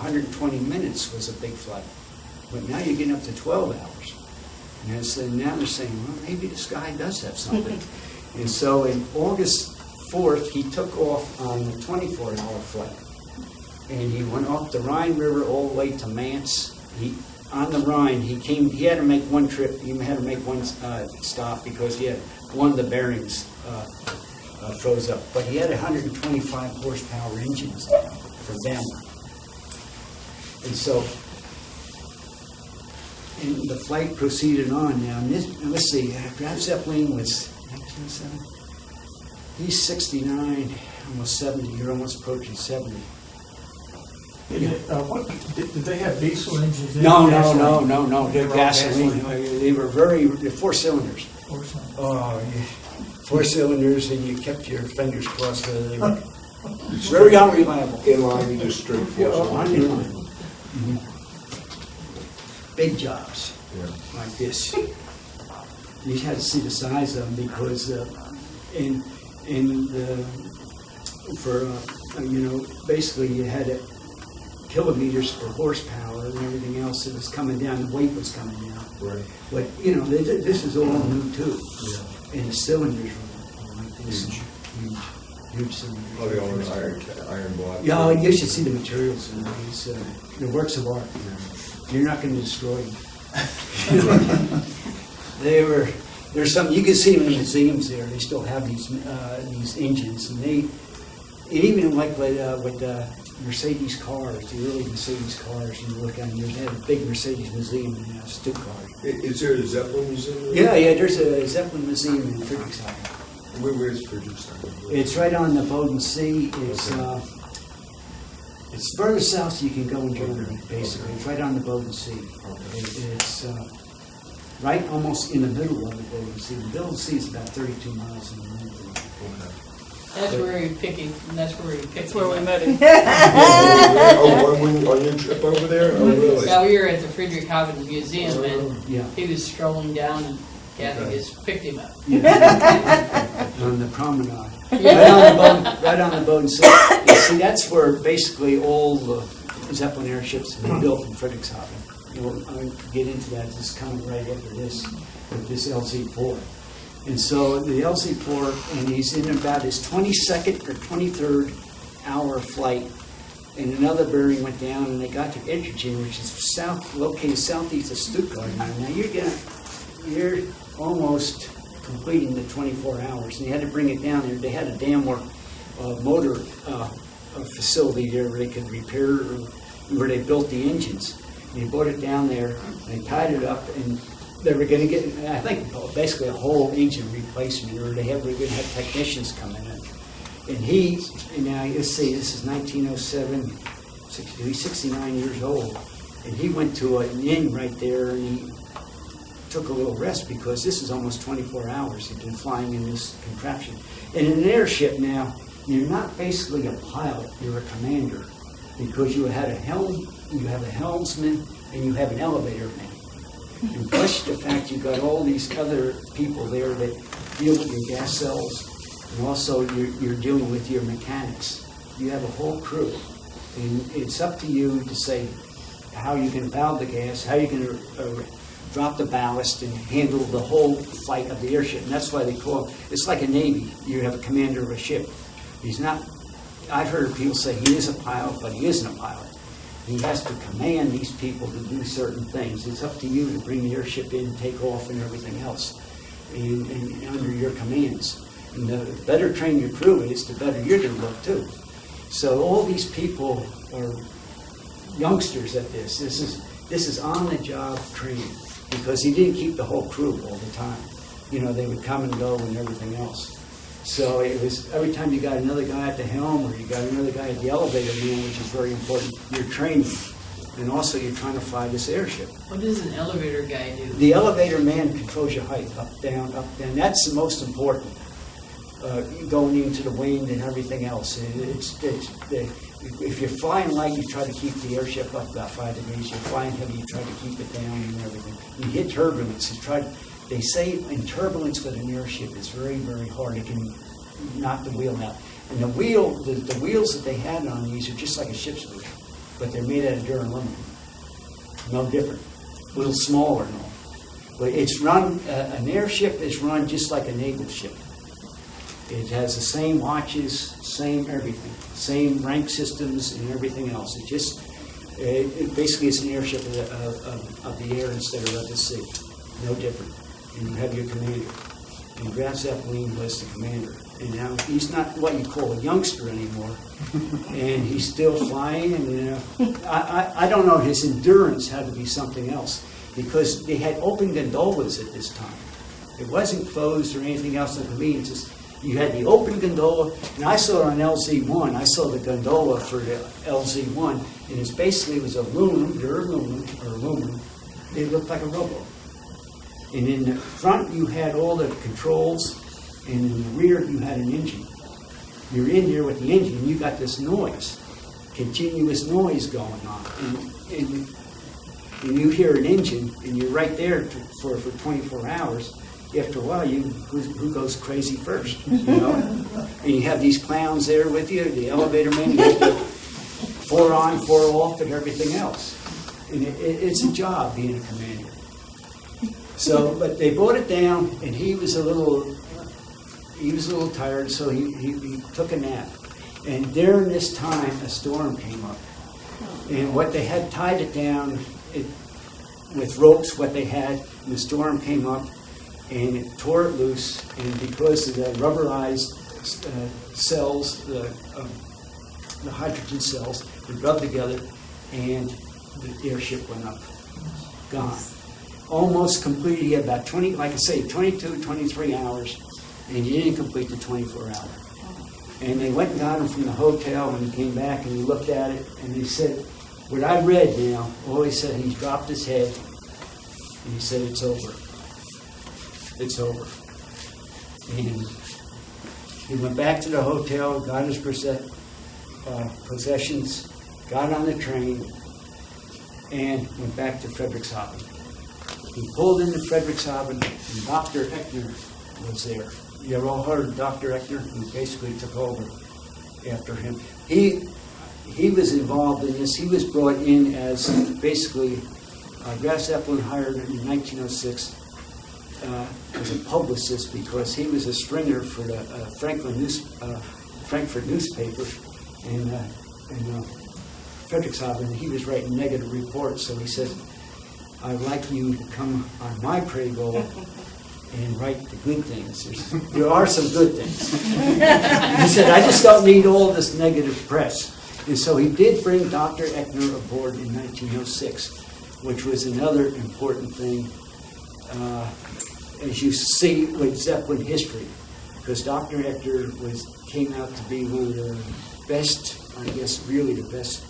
120 minutes was a big flight. But now you're getting up to 12 hours. And so now they're saying, well, maybe the sky does have something. And so in August 4th, he took off on a 24-hour flight. And he went off the Rhine River all the way to Mainz. On the Rhine, he had to make one trip. He had to make one stop because he had one of the bearings froze up. But he had 125 horsepower engines now for Daimler. And so and the flight proceeded on now. And let's see, Graf Zeppelin was 1907. He's 69, almost 70. You're almost approaching 70. Did they have diesel engines? No. They're gasoline. They're 4 cylinders. Oh, yeah. 4 cylinders, and you kept your fingers crossed. They were very unreliable. Inline, just straight force. Mm-hmm. Big jobs, like this. You had to see the size of them because basically you had kilometers per horsepower and everything else that was coming down. The weight was coming down. Right. But this is all new too. Yeah. And the cylinders were like this. Huge cylinders. Oh, the old iron block. Yeah, you should see the materials in these. The works of art. You're not going to destroy them. There's some, you can see them in the museums there. They still have these engines, and even like with Mercedes cars, the early Mercedes cars, and you look at them, they had a big Mercedes museum in Stuttgart. Is there a Zeppelin museum? Yeah, there's a Zeppelin museum in Friedrichshafen. Where's Friedrichshafen? It's right on the Bodensee. See. It's further south you can go in Germany, basically. It's right on the Bodensee. It's right almost in the middle of the Bodensee. The Bodensee is about 32 miles in the middle. That's where we picked him. That's where we met him. On your trip over there? Oh, really? Yeah, we were at the Friedrichshafen Museum, and he was strolling down, and Kathy just picked him up. On the promenade. Right on the Bodensee. You see, that's where basically all the Zeppelin airships have been built in Friedrichshafen. I'll get into that. This is coming right after this, with this LZ-4. And so the LZ-4, and he's in about his 22nd or 23rd hour flight, and another bearing went down, and they got to Edgerton, which is located southeast of Stuttgart. Now you're almost completing the 24 hours, and they had to bring it down there. They had a Daimler motor facility there where they could repair, where they built the engines. And they brought it down there, and they tied it up, and they were going to get, I think, basically a whole engine replacement, or they were going to have technicians coming in. And now let's see, this is 1907, he's 69 years old, and he went to an inn right there, and he took a little rest because this is almost 24 hours he's been flying in this contraption. And in an airship now, you're not basically a pilot, you're a commander, because you have a helmsman, and you have an elevator man. And plus the fact you've got all these other people there that deal with your gas cells, and also you're dealing with your mechanics. You have a whole crew, and it's up to you to say how you can valve the gas, how you can drop the ballast, and handle the whole flight of the airship. And that's why they call it's like a Navy. You have a commander of a ship. He's not, I've heard people say he is a pilot, but he isn't a pilot. He has to command these people to do certain things. It's up to you to bring the airship in, take off, and everything else, and under your commands. And the better trained your crew is, the better you're going to look too. So all these people are youngsters at this. This is on-the-job training, because he didn't keep the whole crew all the time. They would come and go and everything else. So it was every time you got another guy at the helm, or you got another guy at the elevator man, which is very important, you're training. And also you're trying to fly this airship. What does an elevator guy do? The elevator man controls your height, up, down, up, down. That's the most important. Going into the wind and everything else. If you're flying light, you try to keep the airship up about 5 degrees. You're flying heavy, you try to keep it down and everything. You hit turbulence. They say in turbulence with an airship, it's very, very hard. It can knock the wheel out. And the wheels that they had on these are just like a ship's wheel. but they're made out of duralumin. No different. A little smaller, no. But it's run, an airship is run just like a naval ship. It has the same watches, same everything, same rank systems and everything else. It just, it basically is an airship of the air instead of the sea. No different. And you have your commander. And Graf Zeppelin was the commander. And now he's not what you call a youngster anymore. And he's still flying. And I don't know, his endurance had to be something else. Because they had open gondolas at this time. It wasn't closed or anything else in conveniences. You had the open gondola, and I saw it on LZ1. I saw the gondola for the LZ1, and it basically was aluminum. It looked like a rowboat. And in the front, you had all the controls, and in the rear, you had an engine. You're in there with the engine, and you got this noise, continuous noise going on. And you hear an engine, and you're right there for 24 hours. After a while, who goes crazy first, you know? And you have these clowns there with you, the elevator man, you have the 4 on, 4 off, and everything else. And it's a job being a commander. So, but they brought it down, and he was a little tired, so he took a nap. And during this time, a storm came up. And what they had tied it down with ropes, what they had, and the storm came up, and it tore it loose. And because of the rubberized cells, the hydrogen cells, they rubbed together, and the airship went up, gone. Almost completed, he had about 22, 23 hours, and he didn't complete the 24 hour. And they went and got him from the hotel, and he came back and he looked at it, and he said, what I read now, all he said, he dropped his head, and he said, it's over. It's over. And he went back to the hotel, got his possessions, got on the train, and went back to Frederikshavn. He pulled into Frederikshavn, and Dr. Eckner was there. You ever all heard of Dr. Eckner? He basically took over after him. He was involved in this. He was brought in as basically, Graf Zeppelin hired him in 1906 as a publicist because he was a stringer for the Frankfurt newspaper in Frederikshavn. He was writing negative reports, so he said, I'd like you to come on my payroll and write the good things. There are some good things. He said, I just don't need all this negative press. And so he did bring Dr. Eckner aboard in 1906, which was another important thing, as you see with Zeppelin history, because Dr. Eckner came out to be one of the best, I guess really the best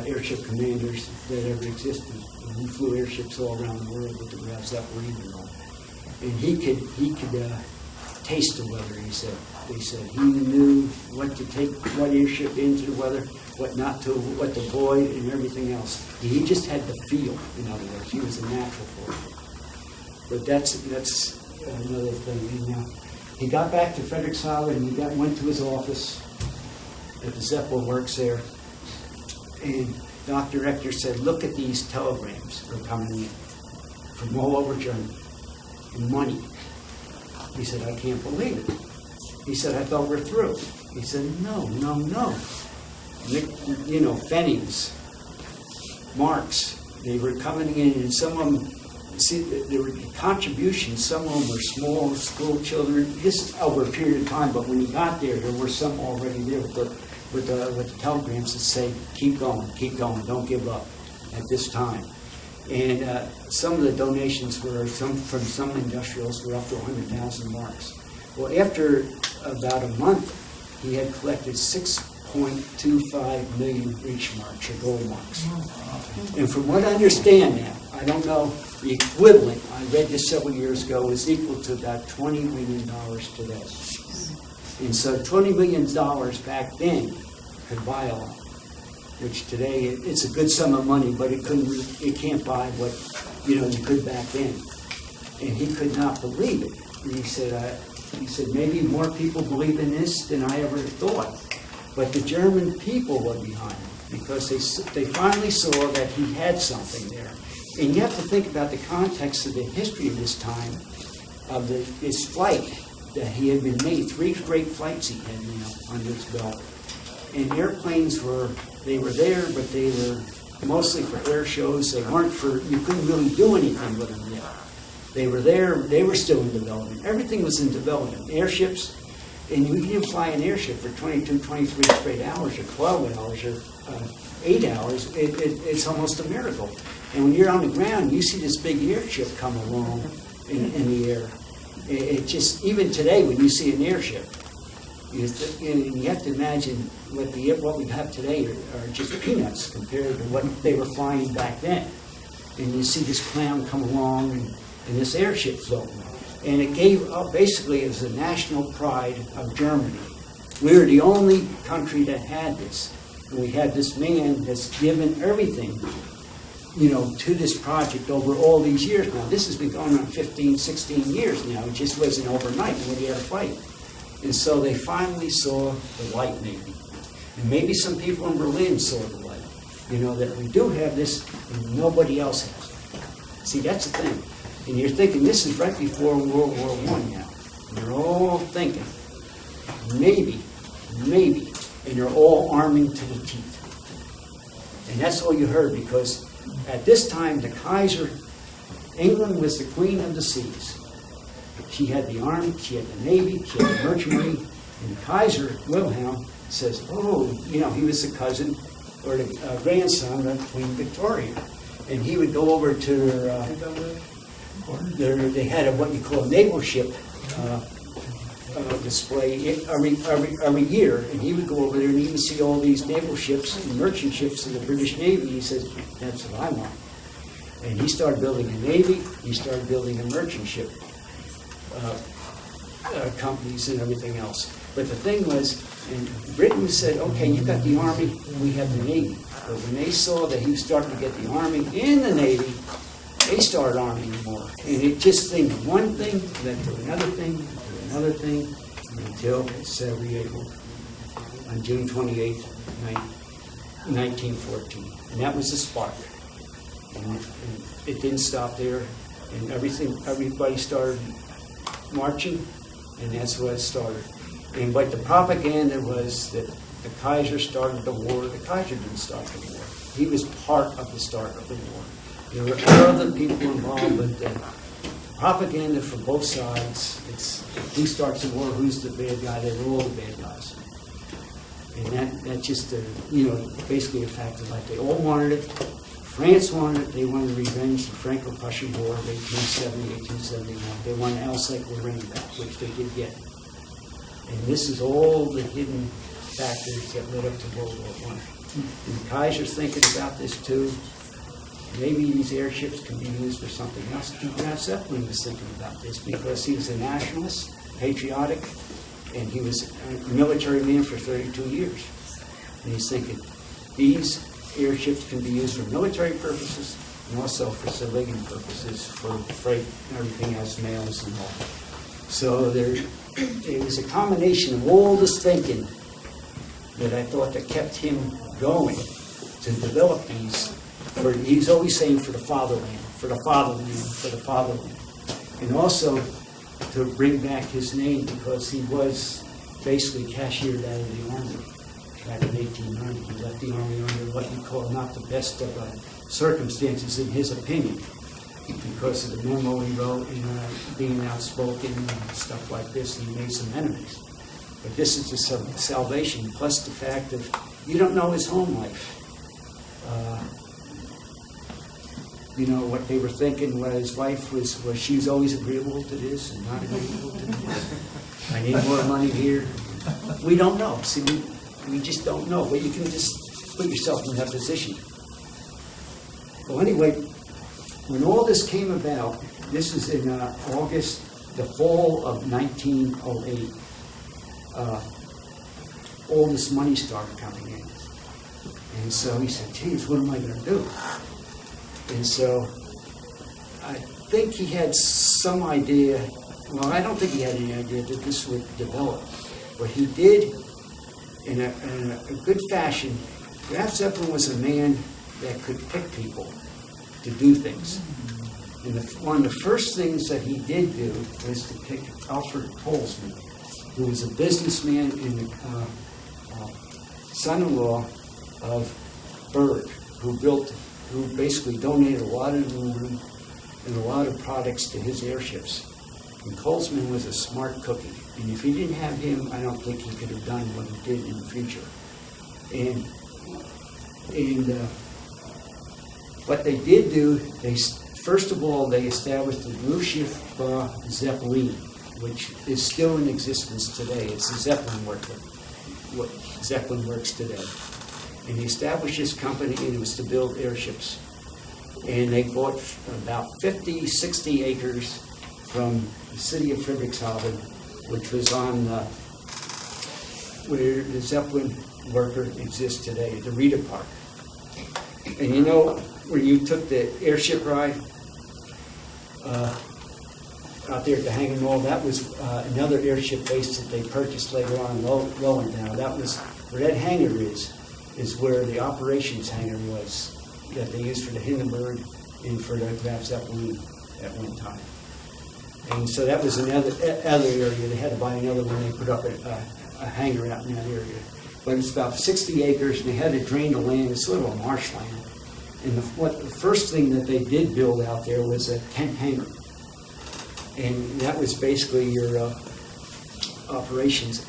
airship commanders that ever existed. And he flew airships all around the world with the Graf Zeppelin and all. And he could taste the weather, he said. They said he knew what to take, what airship into the weather, what not to, what to avoid, and everything else. He just had the feel, in other words. He was a natural for it. But that's another thing. He got back to Frederikshavn, and he went to his office at the Zeppelin works there. And Dr. Eckner said, look at these telegrams that are coming in from all over Germany. And money. He said, I can't believe it. He said, I thought we're through. He said, no. You know, pennies, marks, they were coming in, and some of them, see, there were contributions. Some of them were small school children, just over a period of time, but when he got there were some already there with the telegrams that say, keep going, don't give up at this time. And some of the donations were from some industrials were up to 100,000 marks. Well, after about a month, he had collected 6.25 million Reichsmarks, or gold marks. And from what I understand now, I don't know, the equivalent, I read this several years ago, is equal to about $20 million today. And so $20 million back then could buy a lot. Which today, it's a good sum of money, but it can't buy what, you could back then. And he could not believe it. And he said, maybe more people believe in this than I ever thought. But the German people were behind him. because they finally saw that he had something there. And you have to think about the context of the history of this time, of his flight that he had been made. 3 great flights he had under his belt. And airplanes were there, but they were mostly for air shows. They weren't you couldn't really do anything with them yet. They were there, they were still in development. Everything was in development. Airships, and you can fly an airship for 22, 23 straight hours, or 12 hours, or 8 hours. It's almost a miracle. And when you're on the ground, you see this big airship come along in the air. It just, even today, when you see an airship, you have to imagine what we have today are just peanuts compared to what they were flying back then. And you see this clown come along and this airship floating. And it gave up, basically, as a national pride of Germany. We were the only country that had this. And we had this man that's given everything, to this project over all these years now. This has been going on 15, 16 years now. It just wasn't overnight when he had a fight. And so they finally saw the light, maybe. And maybe some people in Berlin saw the light. That we do have this and nobody else has it. See, that's the thing. And you're thinking, this is right before World War I now. And you're all thinking, maybe, and you're all arming to the teeth. And that's all you heard, because at this time, the Kaiser, England was the queen of the seas. She had the army, she had the navy, she had the merchant marine, and Kaiser Wilhelm says, he was the cousin or the grandson of Queen Victoria. And he would go over to they had what you call a naval ship display every year, and he would go over there and he would see all these naval ships and merchant ships of the British Navy. He says, that's what I want. And he started building a navy, he started building a merchant ship companies and everything else. But the thing was, and Britain said, okay, you got the army, we have the navy. But when they saw that he was starting to get the army and the navy, they started arming more. And it just one thing led to another thing, to another thing, until Sarajevo on June 28th, 1914. And that was the spark. And it didn't stop there. And everybody started marching, and that's what it started. But the propaganda was that the Kaiser started the war. The Kaiser didn't start the war. He was part of the start of the war. There were other people involved, but the propaganda from both sides, it's who starts the war, who's the bad guy, they were all the bad guys. And that just, basically a fact of life. They all wanted it. France wanted it. They wanted revenge the Franco-Prussian War of 1870, 1871. They wanted Alsace-Lorraine back, which they did get. And this is all the hidden factors that led up to World War I. And the Kaiser's thinking about this too. Maybe these airships can be used for something else. Zeppelin was thinking about this because he was a nationalist, patriotic, and he was a military man for 32 years. And he's thinking, these airships can be used for military purposes and also for civilian purposes, for freight and everything else, mails and all. So it was a combination of all this thinking that I thought that kept him going to develop these. He's always saying for the fatherland, for the fatherland, for the fatherland. And also to bring back his name because he was basically cashiered out of the Army back in 1890. He left the Army under what you call not the best of circumstances in his opinion because of the memo he wrote and being outspoken and stuff like this, and he made some enemies. But this is the salvation, plus the fact that you don't know his home life. What they were thinking, what his wife was she was always agreeable to this and not agreeable to this. I need more money here. We don't know. See, we just don't know. But you can just put yourself in that position. Well, anyway, when all this came about, this is in August, the fall of 1908, all this money started coming in. And so he said, geez, what am I going to do? And so I think he had some idea, well, I don't think he had any idea that this would develop. But he did, in a good fashion, Graf Zeppelin was a man that could pick people to do things. And one of the first things that he did do was to pick Alfred Holzman, who was a businessman and the son-in-law of Berg, who basically donated a lot of aluminum and a lot of products to his airships. And Holzman was a smart cookie, and if he didn't have him, I don't think he could have done what he did in the future. And what they did do, first of all, they established the Luftschiffe Zeppelin, which is still in existence today. It's the Zeppelin what Zeppelin works today. And they established this company, and it was to build airships. And they bought about 50, 60 acres from the city of Friedrichshafen, which was on where the Zeppelin worker exists today, the Rita Park. And you know, when you took the airship ride out there at the hangar mall, that was another airship base that they purchased later on in Lowenthal. That was where that hangar is where the operations hangar was that they used for the Hindenburg and for the Graf Zeppelin at one time. And so that was another area. They had to buy another one. They put up a hangar out in that area. But it's about 60 acres, and they had to drain the land. It's sort of a marshland. And the first thing that they did build out there was a tent hangar. And that was basically your operations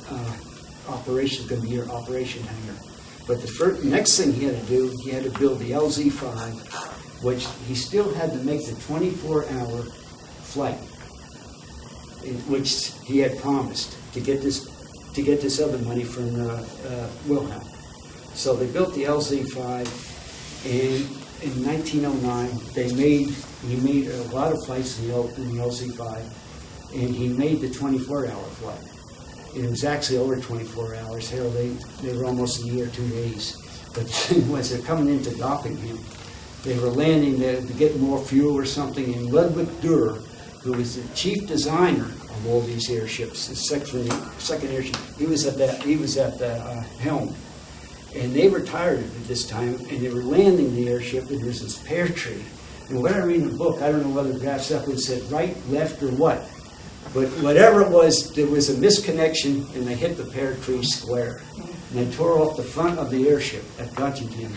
going to be your operation hangar. But the next thing he had to do, he had to build the LZ-5, which he still had to make the 24-hour flight, which he had promised to get this other money from Wilhelm. So they built the LZ-5, and in 1909 he made a lot of flights in the LZ-5, and he made the 24-hour flight. And it was actually over 24 hours. Hell, they were almost a year, 2 days. But the thing was, they're coming into Dockingham. They were landing there to get more fuel or something, and Ludwig Dürer, who was the chief designer of all these airships, the second airship, he was at the helm. And they were tired at this time, and they were landing the airship, and there was this pear tree. And what I read in the book, I don't know whether Graf Zeppelin said right, left, or what, but whatever it was, there was a misconnection, and they hit the pear tree square. And they tore off the front of the airship at Göttingen.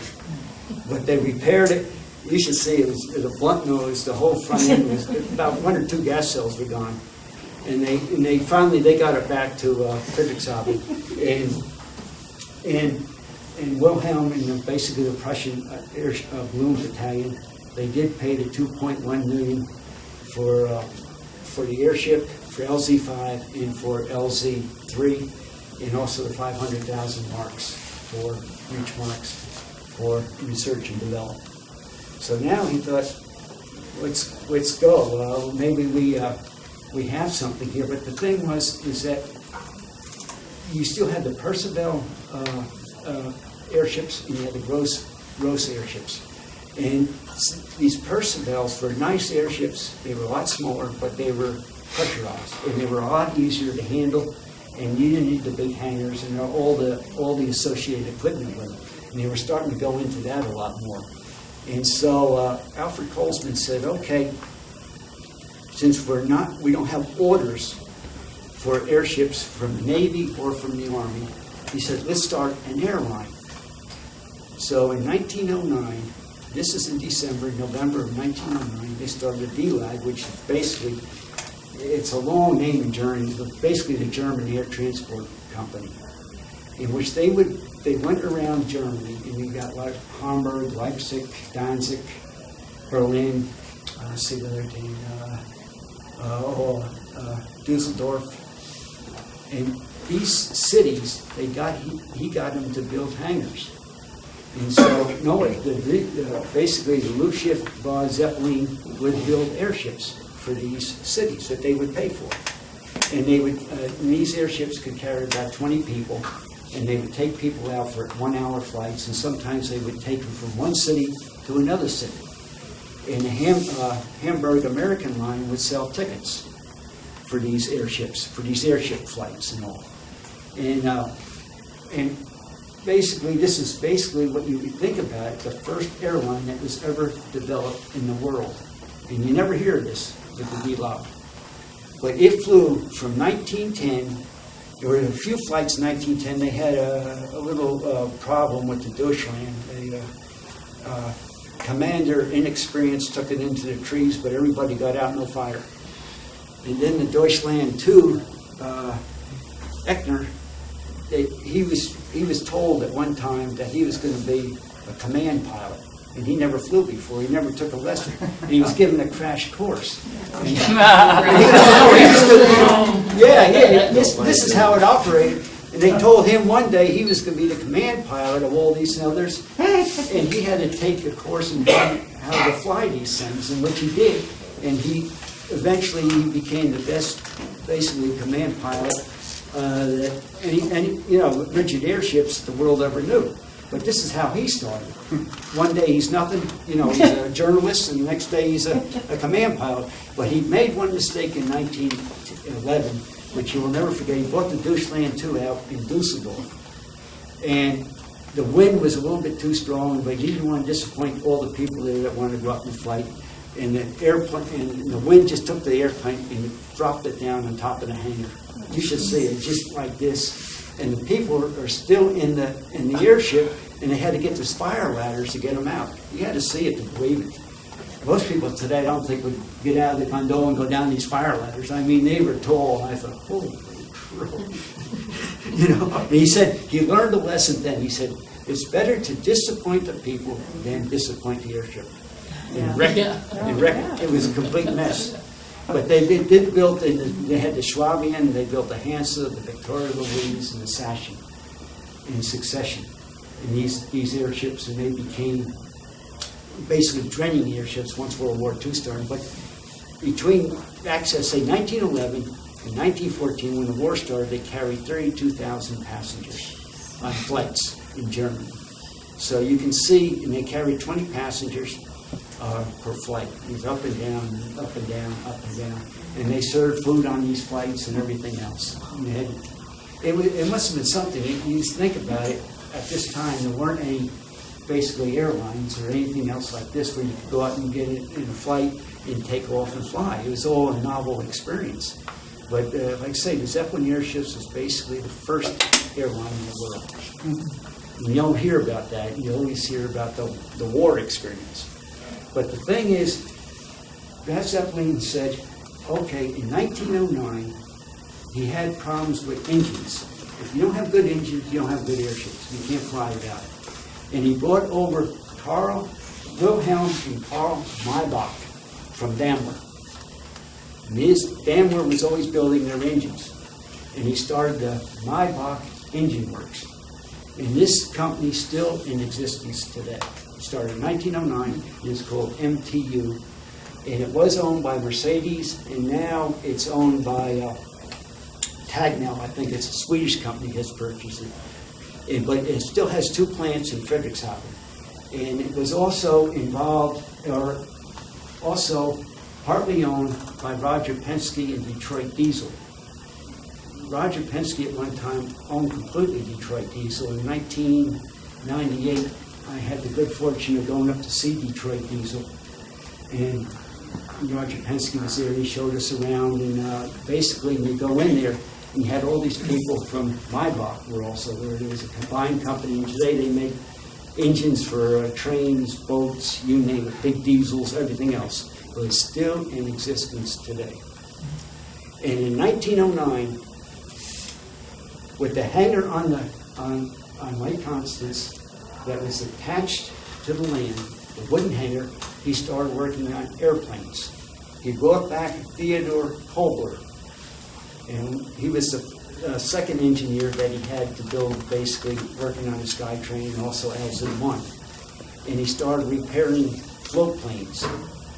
But they repaired it. You should see it was a blunt nose. The whole front end was about 1 or 2 gas cells were gone. And they finally got it back to Friedrichshafen. And Wilhelm and basically the Prussian balloon battalion, they did pay the $2.1 million for the airship, for LZ-5 and for LZ-3, and also the 500,000 marks for Reichsmarks for research and development. So now he thought, let's go. Well, maybe we have something here. But the thing is that you still had the Percival airships, and you had the Gross airships. And these Percivals were nice airships. They were a lot smaller, but they were pressurized, and they were a lot easier to handle. And you didn't need the big hangars and all the associated equipment with them. And they were starting to go into that a lot more. And so Alfred Holzman said, "Okay, since we don't have orders for airships from the Navy or from the Army," he said, "let's start an airline." So in 1909. This is in November of 1909, they started a DLAG, which basically, it's a long name in Germany, but basically the German Air Transport Company, in which they went around Germany, and you got like Hamburg, Leipzig, Danzig, Berlin, Dusseldorf, and these cities, he got them to build hangars. And so, basically the Luftschiffe Zeppelin would build airships for these cities that they would pay for. And these airships could carry about 20 people, and they would take people out for 1-hour flights, and sometimes they would take them from one city to another city. And the Hamburg American line would sell tickets for these airships, for these airship flights and all. And basically, this is basically what you would think about, the first airline that was ever developed in the world. And you never hear this with the V-Log. But it flew from 1910. There were a few flights in 1910. They had a little problem with the Deutschland. The commander, inexperienced, took it into the trees, but everybody got out, no fire. And then the Deutschland 2, Eckner, he was told at one time that he was going to be a command pilot. And he never flew before. He never took a lesson. And he was given a crash course. This is how it operated. And they told him one day he was going to be the command pilot of all these others. And he had to take a course in how to fly these things, and which he did. And he eventually became the best, basically, command pilot that any rigid airships the world ever knew. But this is how he started. One day he's nothing, he's a journalist, and the next day he's a command pilot. But he made one mistake in 1911, which you will never forget. He brought the Deutschland 2 out in Dusseldorf. And the wind was a little bit too strong, but he didn't want to disappoint all the people there that wanted to go up in flight. And the airplane, and the wind just took the airplane and dropped it down on top of the hangar. You should see it, just like this. And the people are still in the airship, and they had to get those fire ladders to get them out. You had to see it to believe it. Most people today, I don't think, would get out of the condo and go down these fire ladders. I mean, they were tall, and I thought, holy crow. And he said, he learned a lesson then. He said, it's better to disappoint the people than disappoint the airship. And wreck it. It was a complete mess. But they did build, they had the Schwabian, they built the Hansa, the Victoria Louise, and the Sachin in succession. And these airships, and they became basically training airships once World War II started. But between, say, 1911 and 1914, when the war started, they carried 32,000 passengers on flights in Germany. So you can see, and they carried 20 passengers per flight. It was up and down, up and down, up and down. And they served food on these flights and everything else. And it must have been something. You think about it, at this time there weren't any basically airlines or anything else like this where you could go out and get in a flight and take off and fly. It was all a novel experience. But like I say, the Zeppelin airships was basically the first airline in the world. And you don't hear about that. You always hear about the war experience. But the thing is, that Zeppelin said, okay, in 1909, he had problems with engines. If you don't have good engines, you don't have good airships. You can't fly without it. And he brought over Karl Wilhelm and Karl Maybach from Daimler. And Daimler was always building their engines. And he started the Maybach Engine Works. And this company is still in existence today. It started in 1909, and it's called MTU. And it was owned by Mercedes, and now it's owned by Tagnell. I think it's a Swedish company has purchased it. But it still has 2 plants in Frederikshavn. And it was also involved, or also partly owned by Roger Penske and Detroit Diesel. Roger Penske at one time owned completely Detroit Diesel. In 1998, I had the good fortune of going up to see Detroit Diesel. And Roger Penske was there, and he showed us around. And basically, when you go in there, and you had all these people from Maybach were also there. It was a combined company, and today they make engines for trains, boats, you name it, big diesels, everything else. But it's still in existence today. And in 1909, with the hangar on Lake Constance that was attached to the land, the wooden hangar, he started working on airplanes. He brought back Theodore Kolber, and he was the second engineer that he had to build, basically working on the SkyTrain and also LZ-1. And he started repairing float planes.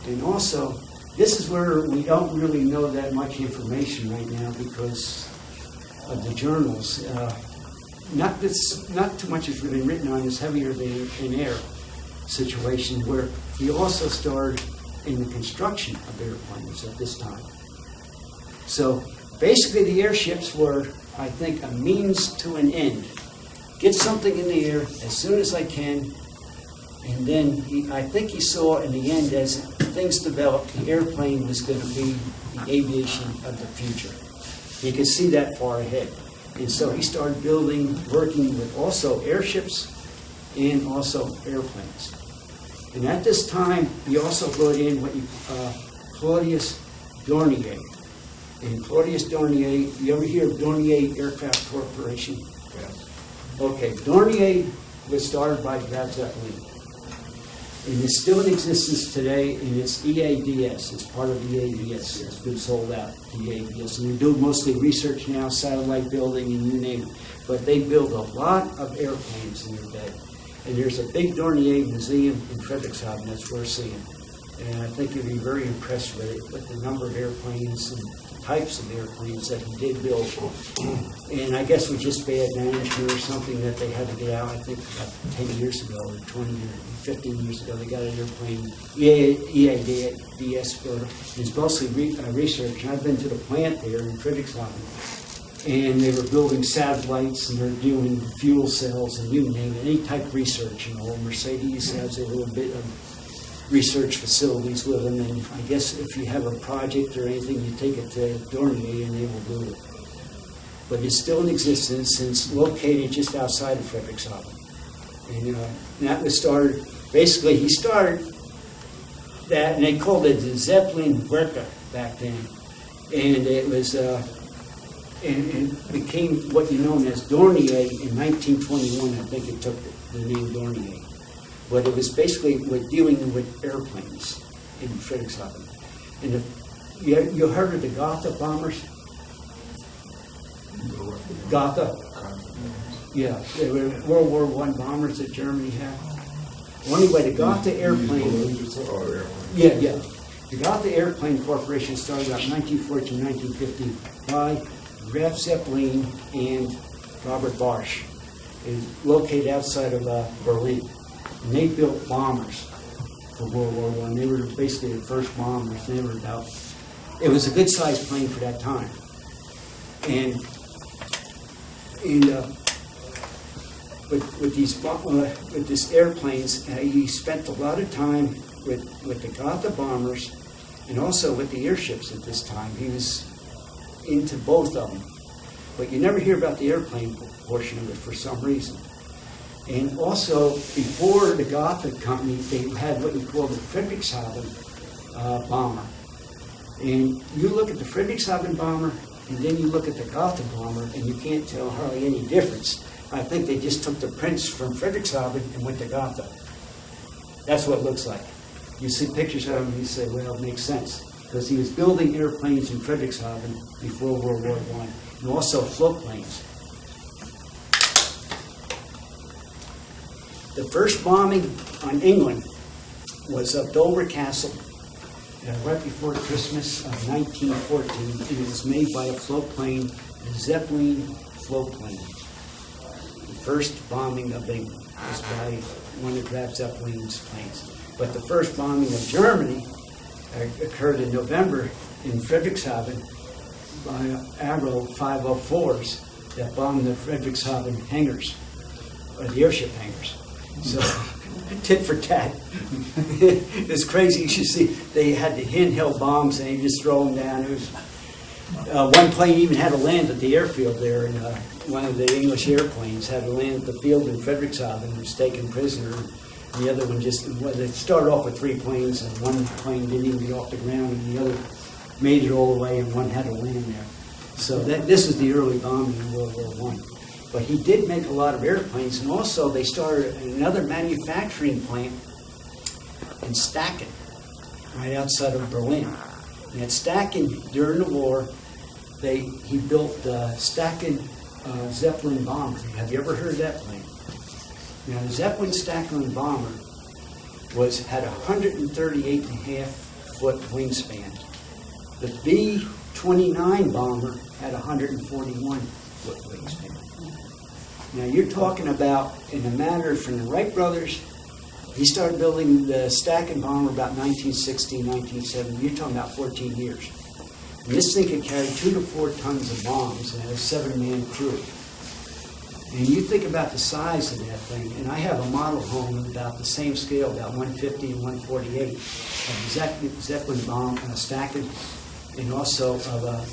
And also, this is where we don't really know that much information right now because of the journals. Not too much has been written on this heavier than air situation, where he also started in the construction of airplanes at this time. So basically the airships were, I think, a means to an end, get something in the air as soon as I can. And then I think he saw in the end, as things developed, the airplane was going to be the aviation of the future. He could see that far ahead. And so he started working with also airships and also airplanes. And at this time, he also brought in Claudius Dornier. And Claudius Dornier, you ever hear of Dornier Aircraft Corporation? Yes. Okay, Dornier was started by Zeppelin. And it's still in existence today, and it's EADS. It's part of EADS. It's been sold out to EADS. And they do mostly research now, satellite building, and you name it. But they build a lot of airplanes in their day. And there's a big Dornier museum in Frederikshavn that's worth seeing. And I think you'd be very impressed with it, with the number of airplanes and types of airplanes that he did build. And I guess with just bad management or something that they had to get out, I think about 10 years ago or 20 or 15 years ago, they got an airplane, EADS, for it's mostly research. And I've been to the plant there in Frederikshavn, and they were building satellites, and they're doing fuel cells, and you name it, any type of research. You know, Mercedes has a little bit of research facilities with them, and I guess if you have a project or anything, you take it to Dornier and they will do it. But it's still in existence, and it's located just outside of Frederikshavn. And that was started, basically he started that, and they called it the Zeppelin Werke back then. And it was, and it became what you know as Dornier in 1921. I think it took the name Dornier. But it was basically with dealing with airplanes in Frederikshavn. And you heard of the Gotha bombers? Gotha? Yeah, they were World War I bombers that Germany had. Well, anyway, the Gotha airplane. Yeah. The Gotha Airplane Corporation started out in 1914, 1915 by Graf Zeppelin and Robert Bosch. It's located outside of Berlin. And they built bombers for World War I. They were basically the first bombers. They were it was a good-sized plane for that time. And with these airplanes, he spent a lot of time with the Gotha bombers and also with the airships at this time. He was into both of them. But you never hear about the airplane portion of it for some reason. And also, before the Gotha company, they had what you call the Frederikshavn bomber. And you look at the Frederikshavn bomber, and then you look at the Gotha bomber, and you can't tell hardly any difference. I think they just took the prints from Frederikshavn and went to Gotha. That's what it looks like. You see pictures of him, and you say, well, it makes sense. Because he was building airplanes in Frederikshavn before World War I, and also float planes. The first bombing on England was of Dover Castle right before Christmas of 1914, and it was made by a float plane, the Zeppelin float plane. The first bombing of England was by one of Graf Zeppelin's planes. But the first bombing of Germany occurred in November in Frederikshavn by Arrow 504s that bombed the Frederikshavn hangars, or the airship hangars. So, tit for tat. It's crazy. You should see, they had the handheld bombs and they just throw them down. It was, one plane even had to land at the airfield there, and one of the English airplanes had to land at the field in Frederikshavn and was taken prisoner. And the other one they started off with 3 planes, and one plane didn't even get off the ground, and the other made it all the way, and one had to land there. So this is the early bombing in World War I. But he did make a lot of airplanes, and also they started another manufacturing plant in Staaken, right outside of Berlin. And at Staaken, during the war, he built the Staaken Zeppelin bomber. Have you ever heard of that plane? Now, the Zeppelin Staaken bomber had 138.5-foot wingspan. The B-29 bomber had 141-foot wingspan. Now, you're talking about, in a matter from the Wright brothers, he started building the Staaken bomber about 1960, 1970. You're talking about 14 years. And this thing could carry 2 to 4 tons of bombs and had a 7-man crew. And you think about the size of that thing, and I have a model home about the same scale, about 150 and 148, of the Zeppelin bomb stacking, and also of a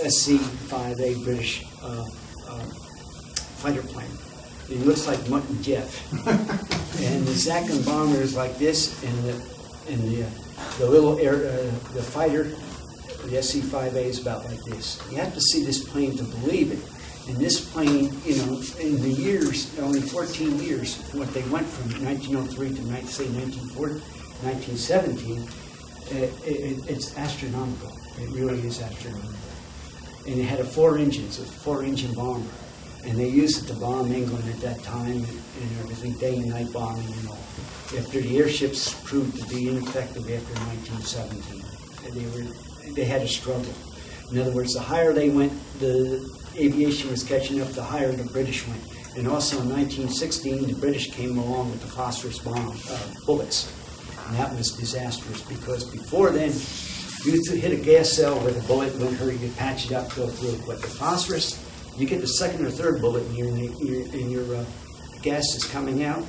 SC-5A British fighter plane. It looks like Mutt and Jeff. And the Zeppelin bomber is like this, and the little the fighter, the SC-5A is about like this. You have to see this plane to believe it. And this plane, you know, in the years, only 14 years, what they went from 1903 to, say, 1917, it's astronomical. It really is astronomical. And it had a 4-engine bomber. And they used it to bomb England at that time and everything, day and night bombing and all. After the airships proved to be ineffective after 1917, they had a struggle. In other words, the higher they went, the aviation was catching up, the higher the British went. And also in 1916, the British came along with the phosphorus bomb bullets. And that was disastrous because before then, you hit a gas cell where the bullet wouldn't hurt, you patch it up, go through. But the phosphorus, you get the second or third bullet and your gas is coming out,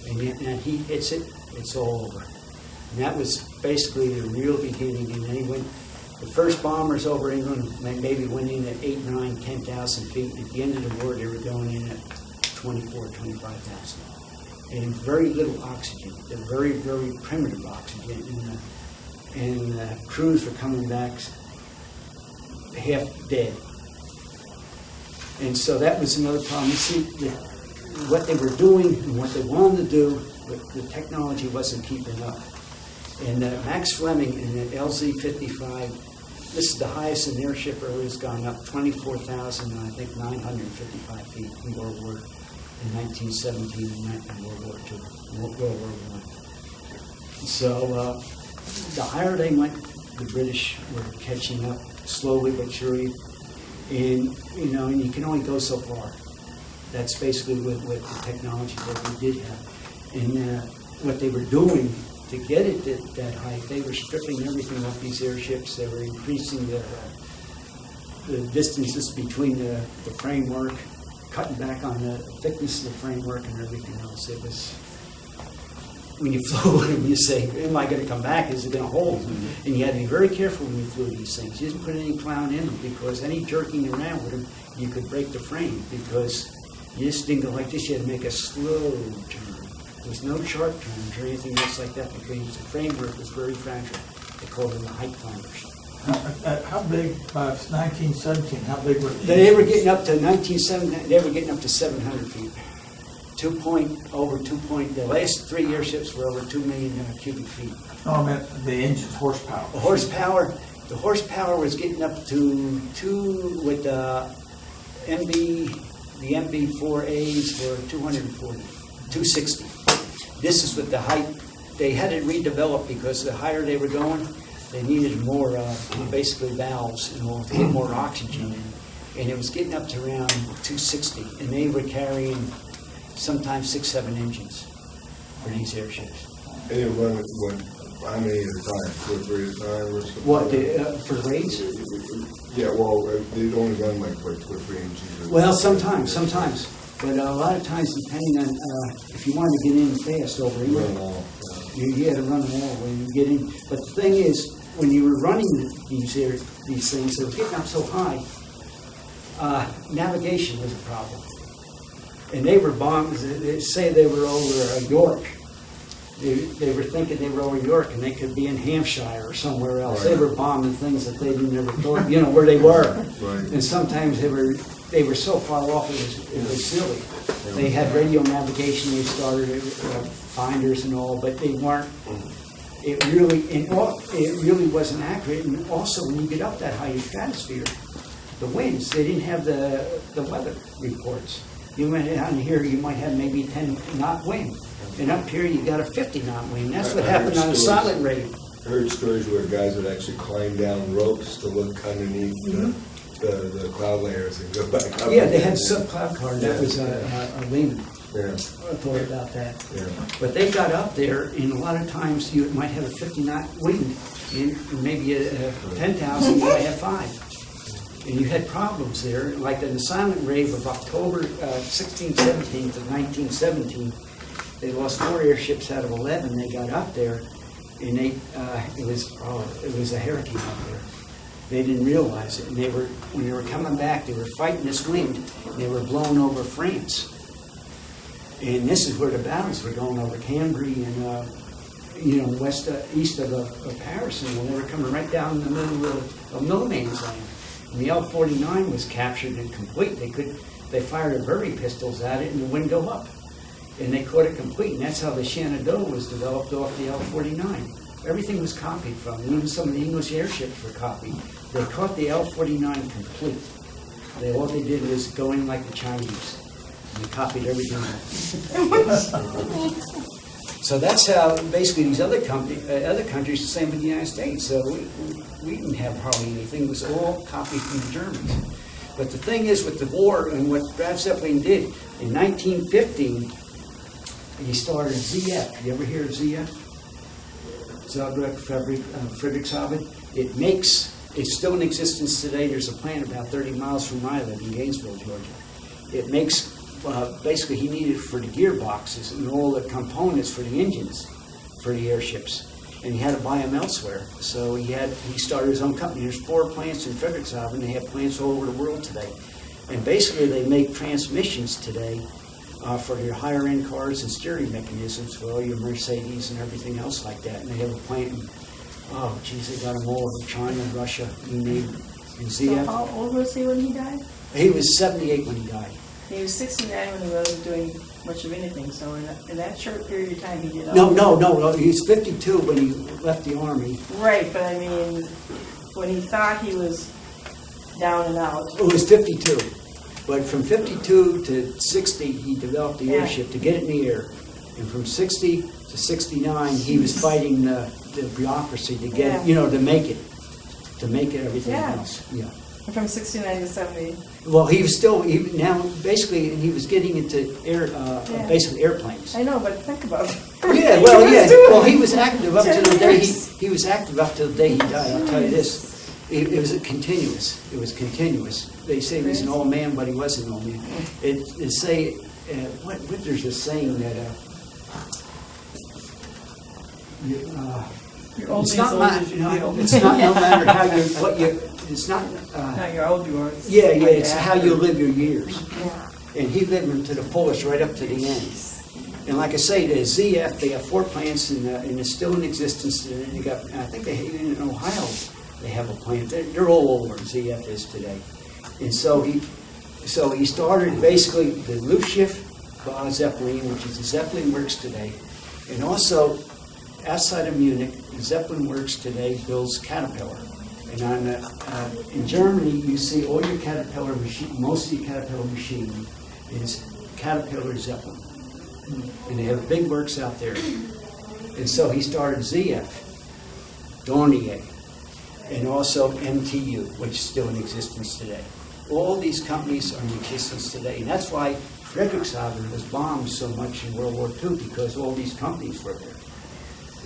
and heat hits it, it's all over. And that was basically the real beginning. And then the first bombers over England maybe went in at 8, 9, 10,000 feet. At the end of the war, they were going in at 24, 25,000. And very little oxygen, the very, very primitive oxygen. And the crews were coming back half dead. And so that was another problem. You see, what they were doing and what they wanted to do, the technology wasn't keeping up. And Max Fleming in the LZ-55, this is the highest an airship ever has gone up, 24,955 feet in World War in 1917 and World War II, World War I. So the higher they went, the British were catching up slowly but surely. And and you can only go so far. That's basically with the technology that we did have. And what they were doing to get it that height, they were stripping everything off these airships. They were increasing the distances between the framework, cutting back on the thickness of the framework and everything else. It was, when you flew with them, you say, am I going to come back? Is it going to hold? And you had to be very careful when you flew these things. You didn't put any clown in them because any jerking around with them, you could break the frame because you just didn't go like this. You had to make a slow turn. There's no sharp turns or anything else like that because the framework was very fragile. They called them the height climbers. How big, by 1917, how big were these? They were getting up to 1970, they were getting up to 700 feet. The last 3 airships were over 2 million cubic feet. No, I meant the engine's horsepower. The horsepower was getting up to 2 with the MB4As were 240, 260. This is with the height. They had it redeveloped because the higher they were going, they needed more, basically valves in order to get more oxygen in. And it was getting up to around 260, and they were carrying sometimes 6, 7 engines for these airships. And it run how many at a time? 2 or 3 at a time or something? What, for raids? Yeah, well, they'd only run like 2 or 3 engines. Well, sometimes. But a lot of times, depending on if you wanted to get in fast over England, you had to run them all when you get in. But the thing is, when you were running these things, they were getting up so high, navigation was a problem. And they were bombed, they say they were over York. They were thinking they were over York and they could be in Hampshire or somewhere else. Right. They were bombing things that they never thought, where they were. Right. And sometimes they were so far off it was silly. Yeah. They had radio navigation, they started finders and all, but they weren't. It really wasn't accurate. And also, when you get up that high in stratosphere, the winds, they didn't have the weather reports. You went down here, you might have maybe 10-knot wind. And up here, you got a 50-knot wind. That's what happened on a silent raid. I heard stories where guys would actually climb down ropes to look underneath the cloud layers and go back up. Yeah, they had sub-cloud car. That was a Lehman. Yeah. I thought about that. Yeah. But they got up there, and a lot of times you might have a 50-knot wind, and maybe a 10,000, you might have 5. And you had problems there, like in the silent rave of October 16th, 17th of 1917, they lost 4 airships out of 11. They got up there, and it was a hurricane up there. They didn't realize it, and when they were coming back, they were fighting this wind, and they were blowing over France. And this is where the battles were going over Cambrai and east of Paris, and they were coming right down in the middle of no man's land. And the L-49 was captured and complete. They fired artillery pistols at it, and it wouldn't go up. And they caught it complete, and that's how the Shenandoah was developed off the L-49. Everything was copied from, and even some of the English airships were copied. They caught the L-49 complete. All they did was go in like the Chinese, and they copied everything else. So that's how basically these other countries, the same with the United States. So we didn't have hardly anything. It was all copied from the Germans. But the thing is with the war and what Graf Zeppelin did, in 1915, he started ZF. You ever hear of ZF? Zagreb Friedrichshafen. It's still in existence today. There's a plant about 30 miles from where I live in Gainesville, Georgia. It makes, basically he needed it for the gearboxes and all the components for the engines for the airships. And he had to buy them elsewhere. So he started his own company. There's 4 plants in Friedrichshafen. They have plants all over the world today. And basically they make transmissions today for your higher end cars and steering mechanisms for all your Mercedes and everything else like that. And they have a plant in, they got them all over China, Russia, you name it. And ZF. So how old was he when he died? He was 78 when he died. He was 69 when he wasn't doing much of anything, so in that short period of time he did all... No, he was 52 when he left the Army. Right, but I mean, when he thought he was down and out... It was 52. But from 52 to 60, he developed the airship to get it in the air. And from 60 to 69, he was fighting the bureaucracy to get to make it everything else. Yeah. From 69 to 70. Well, he was still, he was getting into basically airplanes. I know, but think about it. Yeah, well, he was active up to the day he was active up to the day he died. I'll tell you this. It was continuous. It was continuous. They say he was an old man, but he wasn't an old man. There's a saying that You're old it's as not old as you feel. it's not no matter how you it's not Not how old you are. it's how you live your years. And he lived them to the fullest right up to the end. And like I say, the ZF, they have 4 plants and it's still in existence. They got, I think they even in Ohio they have a plant. They're all over. ZF is today. And so he started basically the Luftschiffe Zeppelin, which is the Zeppelin Works today, and also outside of Munich, the Zeppelin Works today builds Caterpillar. And in Germany, you see all your Caterpillar machine, most of your Caterpillar machinery is Caterpillar Zeppelin. And they have big works out there. And so he started ZF, Dornier, and also MTU, which is still in existence today. All these companies are in existence today. And that's why Friedrichshafen was bombed so much in World War II, because all these companies were there.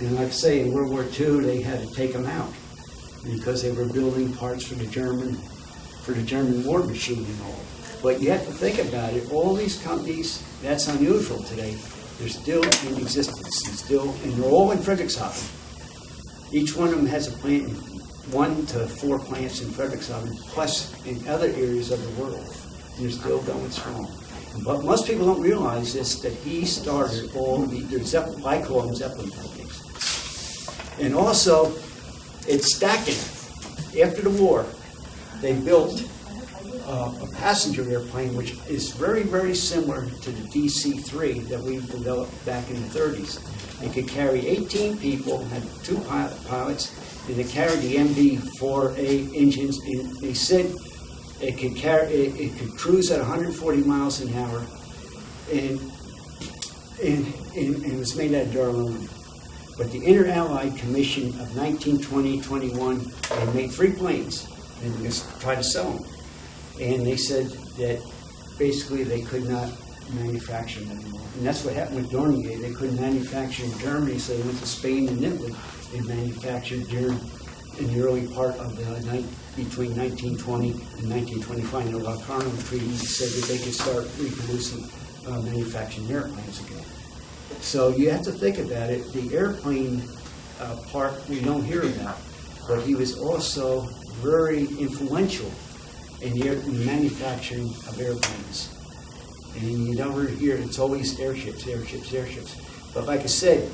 And like I say, in World War II, they had to take them out because they were building parts for the German war machine and all. But you have to think about it. All these companies, that's unusual today. They're still in existence, and they're all in Friedrichshafen. Each one of them has a plant, 1 to 4 plants in Friedrichshafen, plus in other areas of the world. And they're still going strong. But most people don't realize this, that he started all the Zeppelin, I call them Zeppelin companies. And also, it's stacking. After the war, they built a passenger airplane, which is very, very similar to the DC-3 that we developed back in the 30s. It could carry 18 people, had 2 pilots, and it carried the MB-4A engines. And they said it could cruise at 140 miles an hour, and it was made out of duralumin. But the Inter-Allied Commission of 1920-21, they made 3 planes and just tried to sell them. And they said that basically they could not manufacture them anymore. And that's what happened with Dornier. They couldn't manufacture in Germany, so they went to Spain and Italy and manufactured during in the early part of the between 1920 and 1925, the Locarno Treaty said that they could start reproducing manufacturing airplanes again. So you have to think about it. The airplane part we don't hear about, but he was also very influential in the manufacturing of airplanes. And you never hear, it's always airships, airships, airships. But like I said,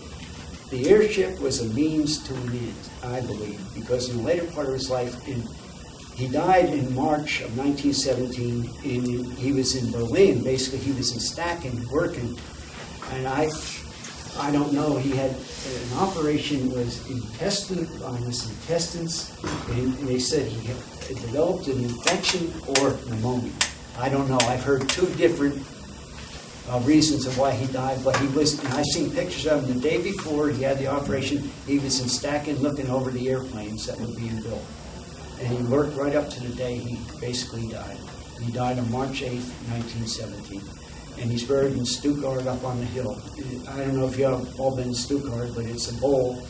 the airship was a means to an end, I believe, because in the later part of his life, he died in March of 1917, and he was in Berlin. Basically, he was in Staaken working, and I don't know. He had an operation was on his intestines, and they said he had developed an infection or pneumonia. I don't know. I've heard two different reasons of why he died, but he was, and I've seen pictures of him the day before he had the operation. He was in Staaken looking over the airplanes that were being built. And he worked right up to the day he basically died. He died on March 8th, 1917. And he's buried in Stuttgart up on the hill. I don't know if you have all been in Stuttgart, but it's a bowl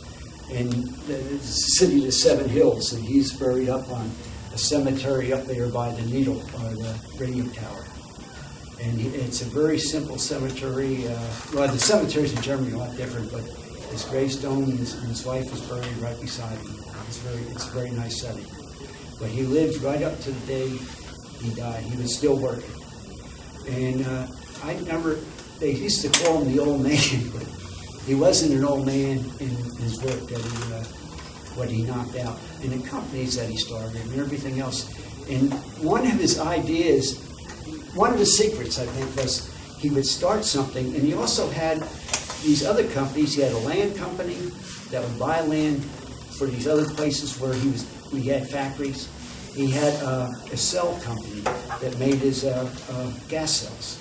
in the city of the Seven Hills, and he's buried up on a cemetery up there by the Needle, or the radio tower. And it's a very simple cemetery. Well, the cemeteries in Germany are a lot different, but his gravestone and his wife is buried right beside him. It's a very nice setting. But he lived right up to the day he died. He was still working. And I remember they used to call him the old man, but he wasn't an old man in his work that what he knocked out, and the companies that he started and everything else. And one of his ideas, one of the secrets, I think, was he would start something, and he also had these other companies. He had a land company that would buy land for these other places where we had factories. He had a cell company that made his gas cells.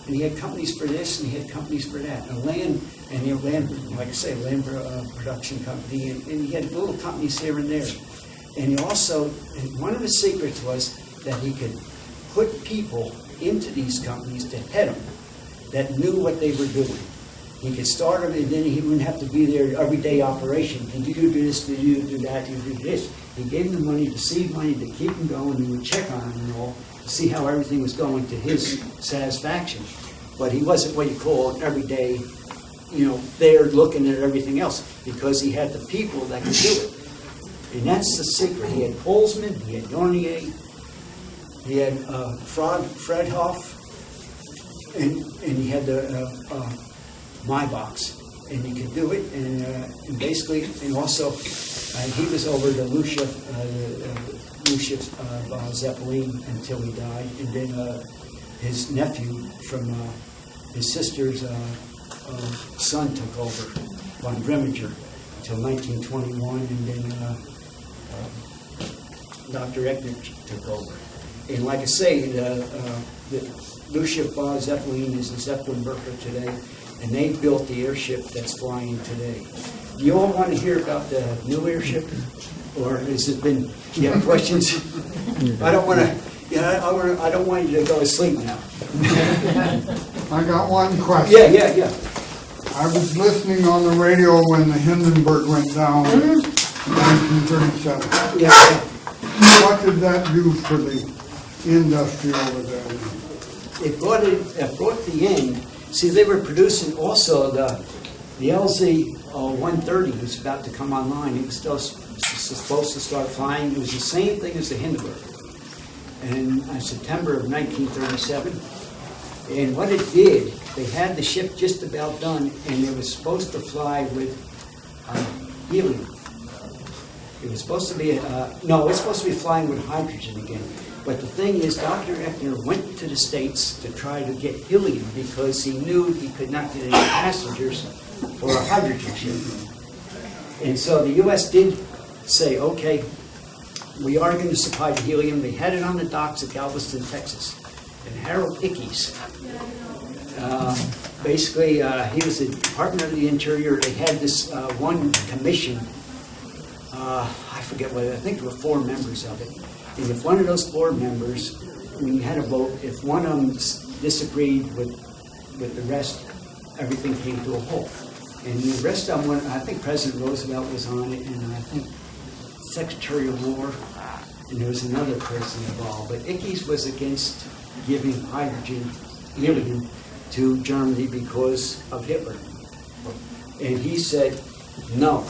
And he had companies for this, and he had companies for that. And land, like I say, land production company, and he had little companies here and there. And he also, and one of the secrets was that he could put people into these companies to head them that knew what they were doing. He could start them, and then he wouldn't have to be there everyday operation. Did you do this? Did you do that? Did you do this? He gave them the money, the seed money, to keep them going. He would check on them and all to see how everything was going to his satisfaction. But he wasn't what you call an everyday, there looking at everything else, because he had the people that could do it. And that's the secret. He had Polsman, he had Dornier, he had Fred Hoff, and he had the Maybachs, and he could do it. And basically, and also, he was over the Lucia Zeppelin until he died, and then his nephew from his sister's son took over, von Grimminger, until 1921, and then Dr. Eckner took over. And like I say, the Lucia Zeppelin is a Zeppelin worker today, and they built the airship that's flying today. Do you all want to hear about the new airship, or has it been? Do you have questions? I don't want to. I don't want you to go to sleep now. I got one question. Yeah. I was listening on the radio when the Hindenburg went down in 1937. Yeah. What did that do for the industry over there? It brought the end. See, they were producing also the LZ 130 was about to come online. It was still supposed to start flying. It was the same thing as the Hindenburg. And in September of 1937. And what it did, they had the ship just about done, and it was supposed to fly with helium. It was supposed to be, it was supposed to be flying with hydrogen again. But the thing is, Dr. Eckner went to the States to try to get helium because he knew he could not get any passengers for a hydrogen ship. And so the U.S. did say, okay, we are going to supply the helium. They had it on the docks at Galveston, Texas. And Harold Ickes, basically, he was the Department of the Interior. They had this one commission. I forget what, I think there were 4 members of it. And if one of those 4 members, when you had a vote, if one of them disagreed with the rest, everything came to a halt. And the rest of them, I think President Roosevelt was on it, and I think Secretary of War, and there was another person involved. But Ickes was against giving helium to Germany because of Hitler. And he said no.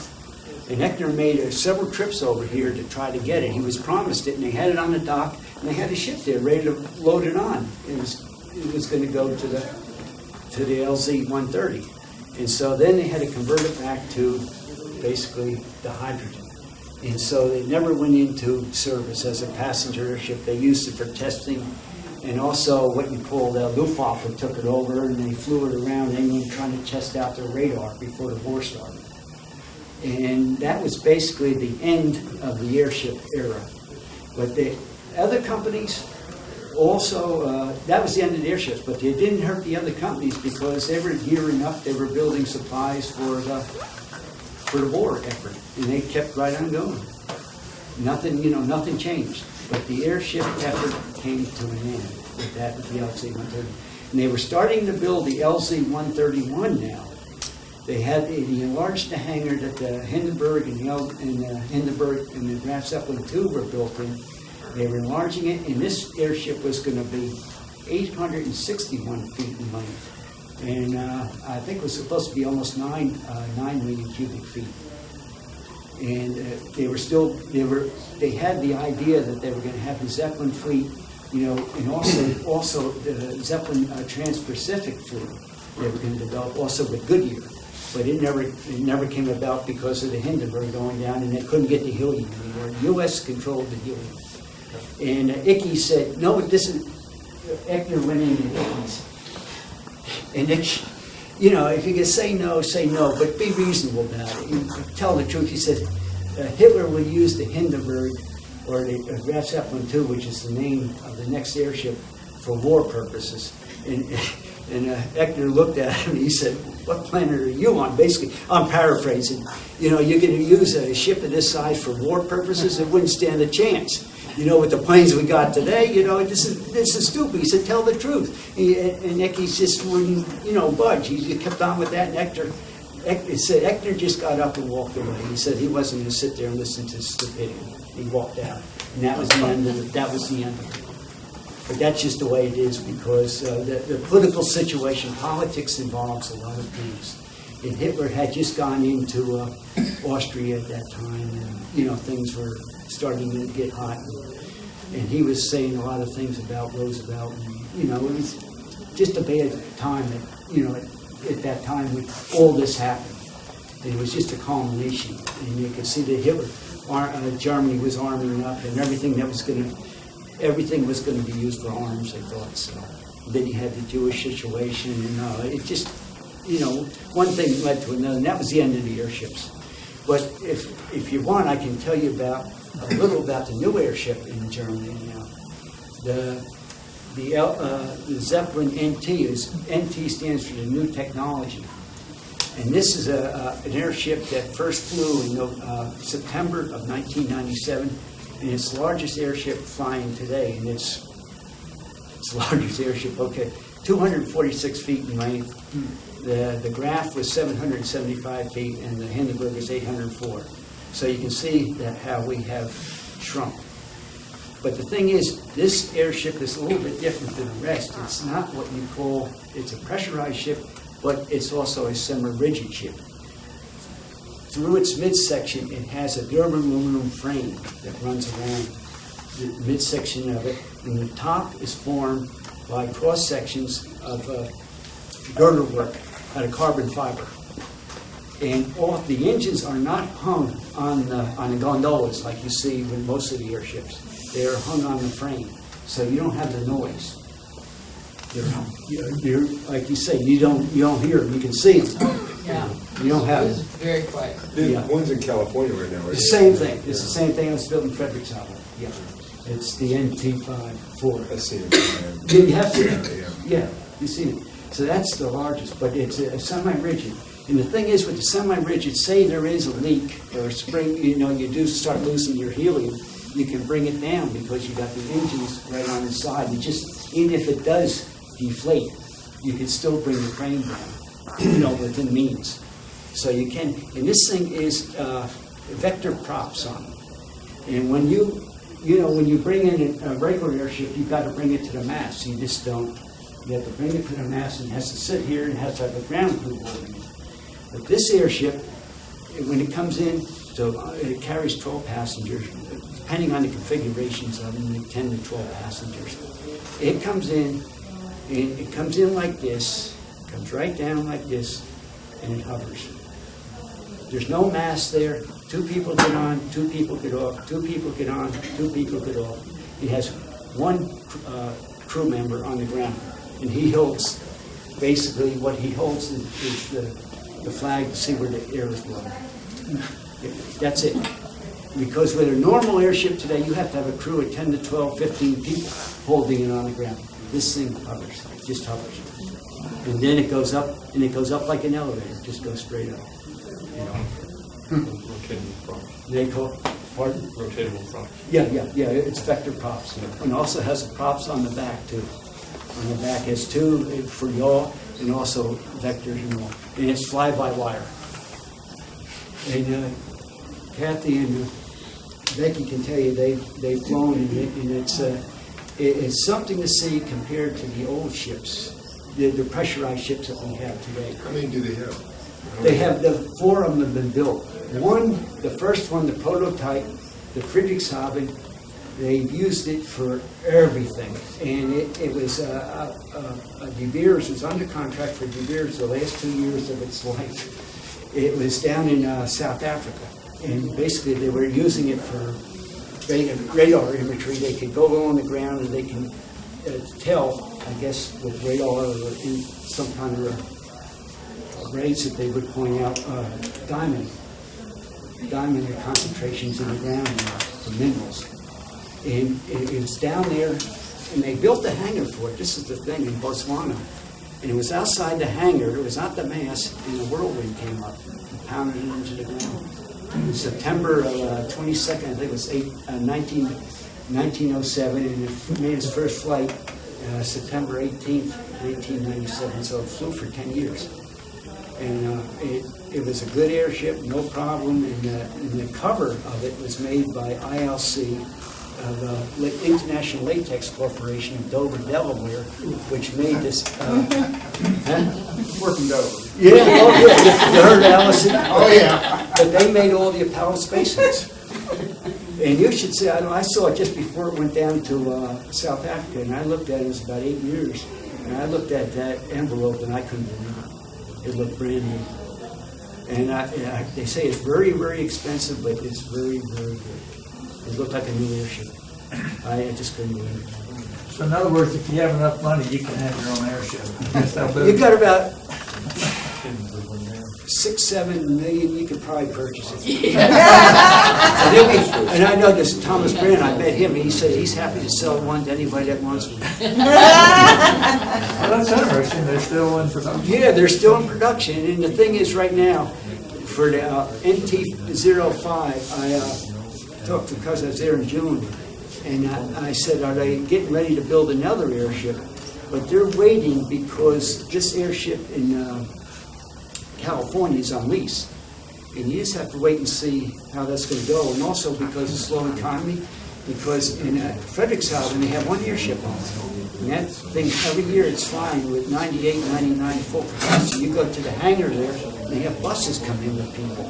And Eckner made several trips over here to try to get it. He was promised it, and they had it on the dock, and they had a ship there ready to load it on. It was going to go to the LZ-130. And so then they had to convert it back to basically the hydrogen. And so they never went into service as a passenger airship. They used it for testing, and also what you call the Luftwaffe took it over, and they flew it around England trying to test out their radar before the war started. And that was basically the end of the airship era. But the other companies also, that was the end of the airships, but they didn't hurt the other companies because they were gearing up, they were building supplies for the war effort, and they kept right on going. Nothing changed. But the airship effort came to an end with that, with the LZ-130. And they were starting to build the LZ-131 now. They enlarged the hangar that the Hindenburg and the Graf Zeppelin II were built in. They were enlarging it, and this airship was going to be 861 feet in length. And I think it was supposed to be almost 9 million cubic feet. And they had the idea that they were going to have the Zeppelin fleet, and also the Zeppelin Trans-Pacific fleet they were going to develop also with Goodyear. But it never came about because of the Hindenburg going down, and they couldn't get the helium anymore. The U.S. controlled the helium. And Ickes said, no, this is, Eckner went into Ickes. And Ickes, if you can say no, but be reasonable about it. You tell the truth. He said, Hitler will use the Hindenburg or the Graf Zeppelin II, which is the name of the next airship, for war purposes. And Eckner looked at him and he said, what planet are you on? Basically, I'm paraphrasing. You're going to use a ship of this size for war purposes? It wouldn't stand a chance. With the planes we got today, this is stupid. He said, tell the truth. And Ickes just wouldn't, budge. He kept on with that, and Eckner just got up and walked away. He said he wasn't going to sit there and listen to stupidity. He walked out. And that was the end of it. But that's just the way it is because the political situation, politics involves a lot of things. And Hitler had just gone into Austria at that time, and things were starting to get hot. And he was saying a lot of things about Roosevelt, and it was just a bad time that at that time when all this happened. And it was just a culmination, and you could see that Hitler, Germany was arming up, and everything was going to be used for arms, they thought. So then you had the Jewish situation, and it just, one thing led to another, and that was the end of the airships. But if you want, I can tell you a little about the new airship in Germany now. The Zeppelin NT stands for the new technology. And this is an airship that first flew in September of 1997. And it's the largest airship flying today, and it's the largest airship, 246 feet in length. The Graf was 775 feet, and the Hindenburg is 804. So you can see how we have shrunk. But the thing is, this airship is a little bit different than the rest. It's not what you call, it's a pressurized ship, but it's also a semi-rigid ship. Through its midsection, it has a durable aluminum frame that runs around the midsection of it, and the top is formed by cross sections of girder work out of carbon fiber. And the engines are not hung on the gondolas like you see with most of the airships. They are hung on the frame, so you don't have the noise. You're like you say, you don't hear them. You can see them. Yeah. You don't have It was it. very quiet. The one's in California right now, right? It's the same thing. It's the same thing that's built in Frederickshavn. Yeah. It's the NT-54. I see it. Yeah, you have seen it. Yeah. Yeah, you see it. So that's the largest, but it's a semi-rigid. And the thing is with the semi-rigid, say there is a leak or a spring, you do start losing your helium, you can bring it down because you got the engines right on the side. You just, even if it does deflate, you can still bring the frame down, within means. So you can, and this thing is vector props on it. And when when you bring in a regular airship, you've got to bring it to the mast. You just don't. You have to bring it to the mast, and it has to sit here and has to have a ground crew holding it. But this airship, when it comes in, so it carries 12 passengers, depending on the configurations of them, 10 to 12 passengers. It comes in, and it comes in like this, comes right down like this, and it hovers. There's no mast there. 2 people get on, 2 people get off, 2 people get on, 2 people get off. It has 1 crew member on the ground, and he holds, basically what he holds is the flag to see where the air is blowing. That's it. Because with a normal airship today, you have to have a crew of 10 to 12, 15 people holding it on the ground. This thing hovers, just hovers. And then it goes up, and it goes up like an elevator, just goes straight up. Rotatable props. They call, pardon? Rotatable props. Yeah, it's vector props. And also has the props on the back too. On the back has 2 for yaw and also vectors and all. And it's fly-by-wire. And Kathy and Becky can tell you they've flown and it's something to see compared to the old ships, the pressurized ships that we have today. How many do they have? They have, the 4 of them have been built. The first one, the prototype, the Friedrichshafen, they've used it for everything. And it was, De Beers was under contract for De Beers the last 2 years of its life. It was down in South Africa. And basically they were using it for radar imagery. They could go on the ground and they can tell, I guess, with radar or in some kind of rays that they would point out diamond concentrations in the ground for minerals. And it was down there, and they built a hangar for it. This is the thing in Botswana. And it was outside the hangar, it was not the mast, and a whirlwind came up and pounded it into the ground. In September 22nd, I think it was 1907, and it made its first flight September 18th, 1997, so it flew for 10 years. And it was a good airship, no problem, and the cover of it was made by ILC, the International Latex Corporation of Dover, Delaware, which made this... Working Dover. Yeah, oh yeah, you heard Allison? Oh, yeah. But they made all the Apollo spacesuits. And you should see, I saw it just before it went down to South Africa, and I looked at it, it was about 8 years, and I looked at that envelope, and I couldn't believe it. It looked brand new. And they say it's very, very expensive, but it's very, very good. It looked like a new airship. I just couldn't believe it. So in other words, if you have enough money, you can have your own airship. That's how big. You've got about 6-7 million, you could probably purchase it. And I know this Thomas Brand, I met him, and he said he's happy to sell one to anybody that wants one. Well, that's interesting. They're still in production. Yeah, they're still in production, and the thing is right now, for the NT-05, I talked to, because I was there in June, and I said, are they getting ready to build another airship? But they're waiting because this airship in California is on lease. And you just have to wait and see how that's going to go. And also because of slow economy, because in Friedrichshafen, they have 1 airship on it. And that thing, every year it's flying with 98, 99 full capacity. You go to the hangar there, and they have buses come in with people.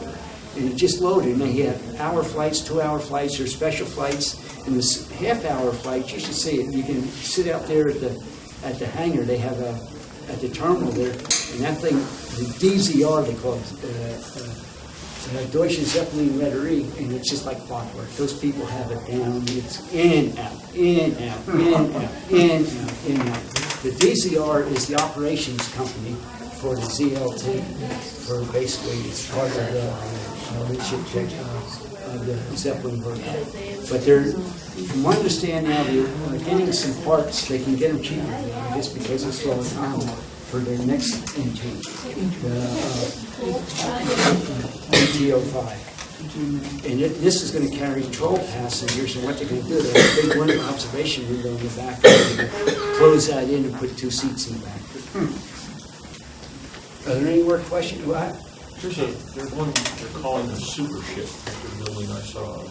And it's just loaded. And they have hour flights, 2-hour flights, or special flights. And this half-hour flights, you should see it. You can sit out there at the hangar. They have at the terminal there, and that thing, the DZR, they call it, Deutsche Zeppelin Reederei, and it's just like clockwork. Those people have it down. It's in, out, in, out, in, out, in, out, in, out. The DZR is the operations company for the ZLT, for basically it's part of the Zeppelin version. But they're, from what I understand now, they're getting some parts. They can get them cheaper just because it's slow economy for their next NT, the NT-05. And this is going to carry 12 passengers, and what they're going to do, they have a big window observation window in the back, and close that in and put 2 seats in the back. Are there any more questions? What? There's one they're calling a super ship that they're building, I saw.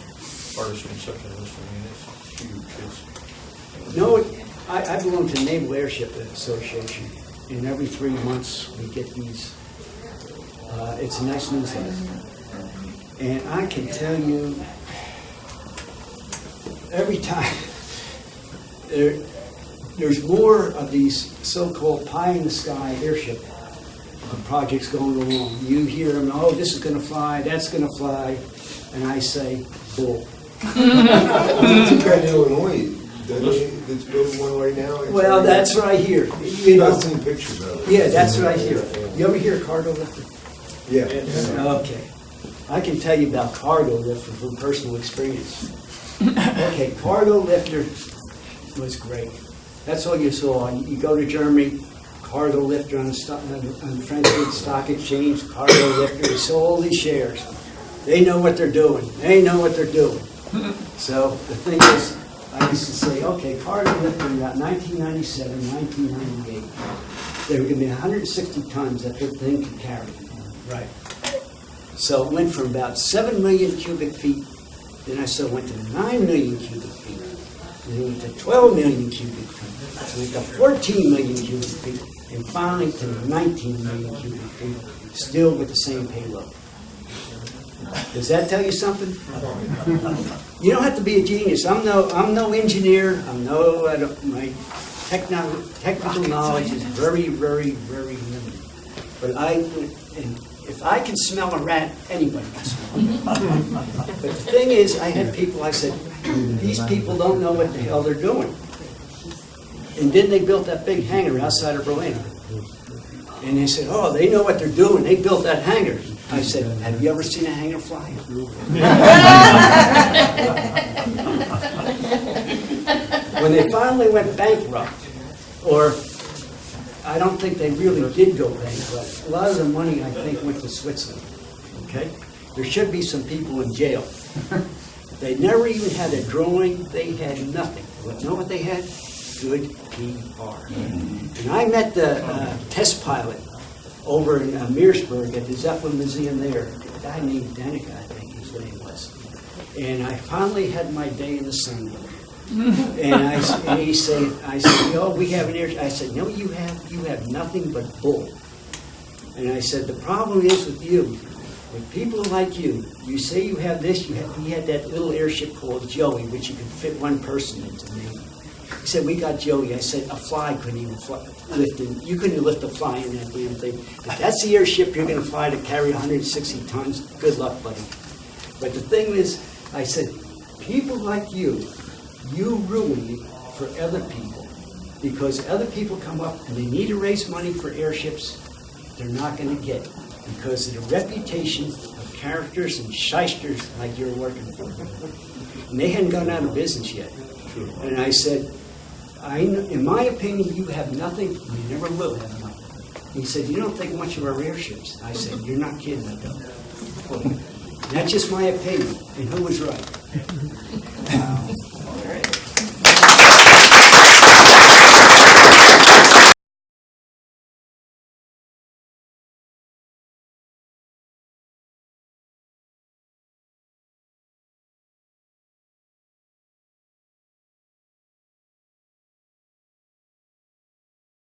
artist reception list, I mean, it's huge. No, I belong to the Naval Airship Association, and every 3 months we get these, it's a nice newsletter. And I can tell you, every time, there's more of these so-called pie-in-the-sky airship projects going along. You hear them, oh, this is going to fly, that's going to fly, and I say, bull. There's a guy in Illinois, doesn't he, that's building one right now? Well, that's what I hear. You know, I've seen pictures of it. yeah, that's what I hear. You ever hear cargo lifter? Yeah. Okay. I can tell you about cargo lifter from personal experience. Okay, cargo lifter was great. That's all you saw. You go to Germany, cargo lifter on the Frankfurt Stock Exchange, cargo lifter. You saw all these shares. They know what they're doing. They know what they're doing. So the thing is, I used to say, okay, cargo lifter in about 1997, 1998, they were going to be 160 tons that the thing could carry. Right. So it went from about 7 million cubic feet, then I saw it went to 9 million cubic feet, then it went to 12 million cubic feet, so it went to 14 million cubic feet, and finally to 19 million cubic feet, still with the same payload. Does that tell you something? You don't have to be a genius. I'm no engineer. My technical knowledge is very, very, very limited. But if I can smell a rat, anybody can smell it. But the thing is, I had people, I said, these people don't know what the hell they're doing. And then they built that big hangar outside of Berlin. And they said, oh, they know what they're doing. They built that hangar. I said, have you ever seen a hangar fly? When they finally went bankrupt, or I don't think they really did go bankrupt. A lot of the money, I think, went to Switzerland. Okay? There should be some people in jail. They never even had a drawing. They had nothing. But you know what they had? Good PR. And I met the test pilot over in Meersburg at the Zeppelin Museum there. A guy named Danica, I think his name was. And I finally had my day in the sun with him. And he said, oh, we have an air. I said, no, you have nothing but bull. And I said, the problem is with you, with people like you, you say you have this, he had that little airship called Joey, which you could fit one person into. He said, we got Joey. I said, a fly couldn't even lift him. You couldn't lift a fly in that damn thing. If that's the airship you're going to fly to carry 160 tons, good luck, buddy. But the thing is, I said, people like you ruin it for other people. Because other people come up and they need to raise money for airships, they're not going to get it. Because of the reputation of characters and shysters like you're working for. And they hadn't gone out of business yet. And I said, in my opinion, you have nothing, you never will have nothing. He said, you don't think much of our airships. I said, you're not kidding, I don't. Well, that's just my opinion, and who was right?